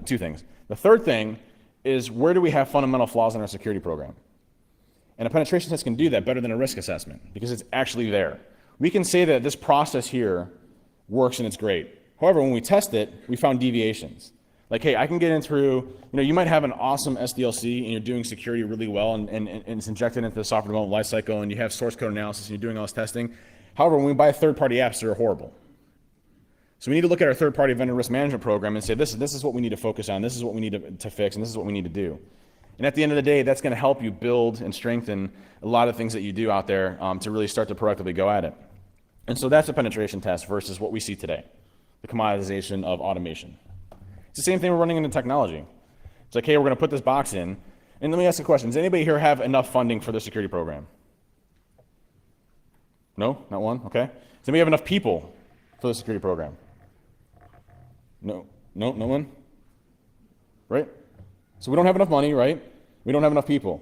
Two things. The third thing is, where do we have fundamental flaws in our security program? And a penetration test can do that better than a risk assessment because it's actually there. We can say that this process here works and it's great. However, when we test it, we found deviations. Like, hey, I can get in through, you might have an awesome SDLC and you're doing security really well and it's injected into the software development lifecycle and you have source code analysis and you're doing all this testing. However, when we buy third-party apps, they're horrible. So we need to look at our third-party vendor risk management program and say, this is what we need to focus on, this is what we need to fix, and this is what we need to do. And at the end of the day, that's going to help you build and strengthen a lot of things that you do out there to really start to proactively go at it. And so that's a penetration test versus what we see today, the commoditization of automation. It's the same thing we're running into technology. It's like, hey, we're going to put this box in. And let me ask a question. Does anybody here have enough funding for the security program? No? Not one? Okay. Does anybody have enough people for the security program? No? No one? Right? So we don't have enough money, right? We don't have enough people.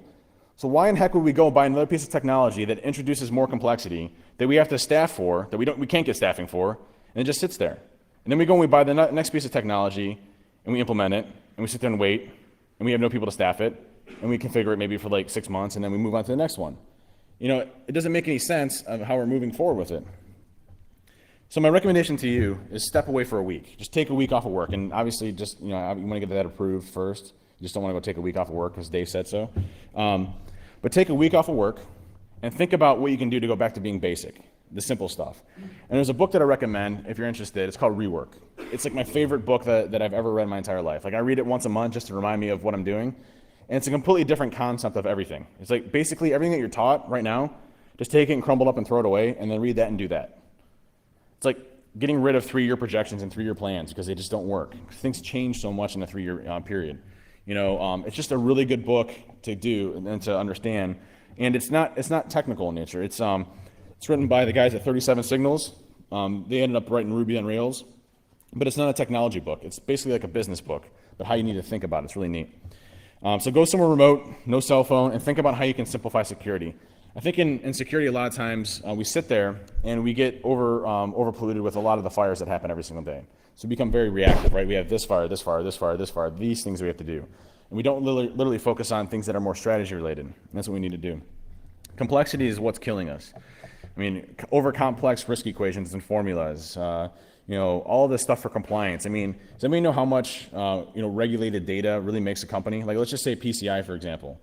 So why in heck would we go buy another piece of technology that introduces more complexity that we have to staff for, that we can't get staffing for, and it just sits there? And then we go and we buy the next piece of technology, and we implement it, and we sit there and wait, and we have no people to staff it, and we configure it maybe for like 6 months, and then we move on to the next one. It doesn't make any sense of how we're moving forward with it. So my recommendation to you is step away for a week. Just take a week off of work, and obviously just, you want to get that approved first. You just don't want to go take a week off of work because Dave said so. But take a week off of work and think about what you can do to go back to being basic, the simple stuff. And there's a book that I recommend if you're interested. It's called Rework. It's like my favorite book that I've ever read in my entire life. Like, I read it once a month just to remind me of what I'm doing. And it's a completely different concept of everything. It's like basically everything that you're taught right now, just take it and crumble it up and throw it away and then read that and do that. It's like getting rid of 3-year projections and 3-year plans because they just don't work. Things change so much in a 3-year period. It's just a really good book to do and to understand. And it's not technical in nature. It's written by the guys at 37 Signals. They ended up writing Ruby on Rails, but it's not a technology book. It's basically like a business book, but how you need to think about it. It's really neat. So go somewhere remote, no cell phone, and think about how you can simplify security. I think in security, a lot of times we sit there and we get over polluted with a lot of the fires that happen every single day. So we become very reactive, right? We have this fire, this fire, this fire, this fire, these things we have to do. And we don't literally focus on things that are more strategy related. And that's what we need to do. Complexity is what's killing us. I mean, over complex risk equations and formulas, all this stuff for compliance. I mean, does anybody know how much, regulated data really makes a company? Like, let's just say PCI, for example,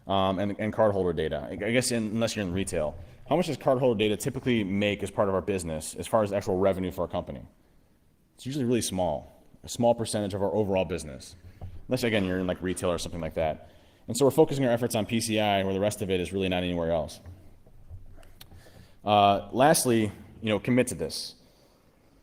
and cardholder data. I guess unless you're in retail. How much does cardholder data typically make as part of our business as far as actual revenue for our company? It's usually really small, a small percentage of our overall business. Unless, again, you're in like retail or something like that. And so we're focusing our efforts on PCI where the rest of it is really not anywhere else. Lastly, commit to this.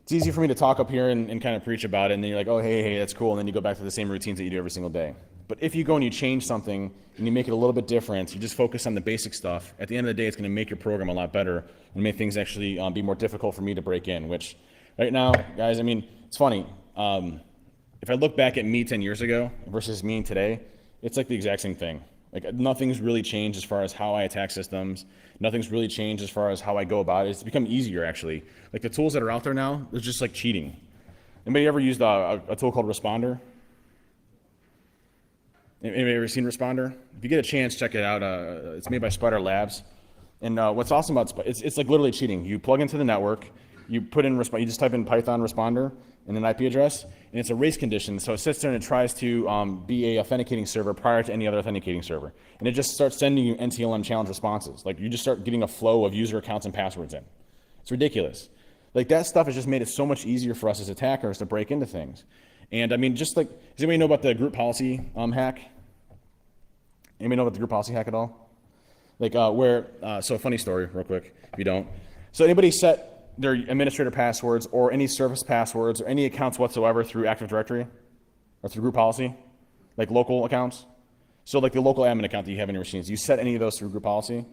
It's easy for me to talk up here and kind of preach about it, and then you're like, oh, hey, that's cool, and then you go back to the same routines that you do every single day. But if you go and you change something and you make it a little bit different, you just focus on the basic stuff, at the end of the day, it's going to make your program a lot better and make things actually be more difficult for me to break in, which right now, guys, I mean, it's funny. If I look back at me 10 years ago versus me today, it's like the exact same thing. Like, nothing's really changed as far as how I attack systems. Nothing's really changed as far as how I go about it. It's become easier, actually. Like, the tools that are out there now, they're just like cheating. Anybody ever used a tool called Responder? Anybody ever seen Responder? If you get a chance, check it out. It's made by Spider Labs. And what's awesome about it's like literally cheating. You plug into the network, you put in you just type in Python Responder and an IP address, and it's a race condition. So it sits there and it tries to be a authenticating server prior to any other authenticating server. And it just starts sending you NTLM challenge responses. Like, you just start getting a flow of user accounts and passwords in. It's ridiculous. Like, that stuff has just made it so much easier for us as attackers to break into things. And I mean, just like, does anybody know about the group policy hack? Anybody know about the group policy hack at all? Like so a funny story real quick, if you don't. So anybody set their administrator passwords or any service passwords or any accounts whatsoever through Active Directory or through group policy, like local accounts. So like the local admin account that you have in your machines, you set any of those through group policy,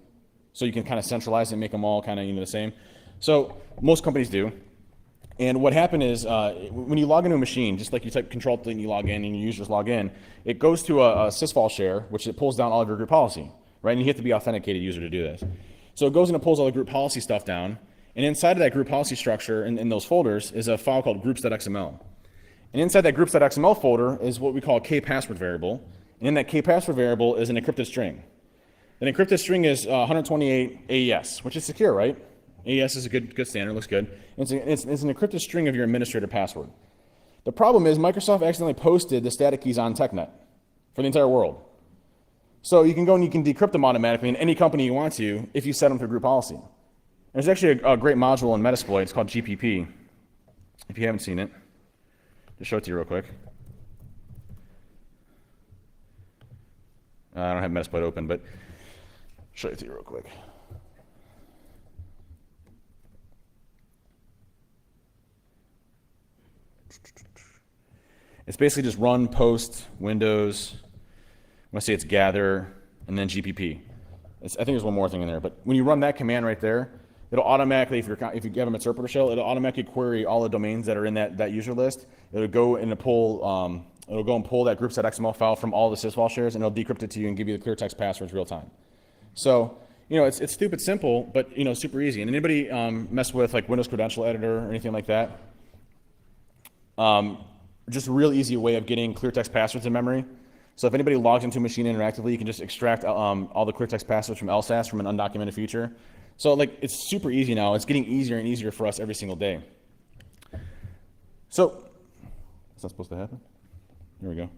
so you can kind of centralize and make them all kind of the same. So most companies do. And what happened is when you log into a machine, just like you type Control and you log in and your users log in, it goes to a sysfile share, which it pulls down all of your group policy, right? And you have to be authenticated user to do this. So it goes in and pulls all the group policy stuff down. And inside of that group policy structure in those folders is a file called groups.xml. And inside that groups.xml folder is what we call a kpassword variable. And in that kpassword variable is an encrypted string. An encrypted string is 128 AES, which is secure, right? AES is a good standard, looks good. It's an encrypted string of your administrator password. The problem is Microsoft accidentally posted the static keys on TechNet for the entire world. So you can go and you can decrypt them automatically in any company you want to if you set them through group policy. There's actually a great module in Metasploit. It's called GPP. If you haven't seen it, just show it to you real quick. I don't have Metasploit open, but I'll show it to you real quick. It's basically just run, post, Windows. I want to say it's gather, and then GPP. I think there's one more thing in there, but when you run that command right there, it'll automatically, if you have a interpreter shell, it'll automatically query all the domains that are in that user list. It'll go and pull that groups.xml file from all the sysfile shares, and it'll decrypt it to you and give you the clear text passwords real time. So, it's stupid simple, but super easy. And anybody mess with like Windows Credential Editor or anything like that? Just a real easy way of getting clear text passwords in memory. So if anybody logs into a machine interactively, you can just extract all the clear text passwords from LSASS from an undocumented feature. So it's super easy now. It's getting easier and easier for us every single day. So, is that supposed to happen? Here we go.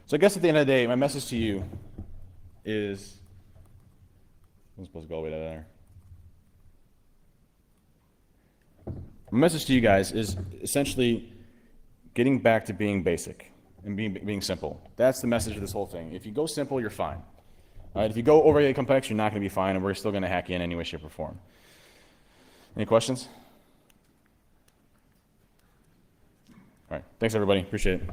So I guess at the end of the day, my message to you is, I'm supposed to go all the way to there. My message to you guys is essentially getting back to being basic and being simple. That's the message of this whole thing. If you go simple, you're fine. All right, if you go overly complex, you're not going to be fine, and we're still going to hack you in any way, shape, or form. Any questions? All right, thanks everybody. Appreciate it.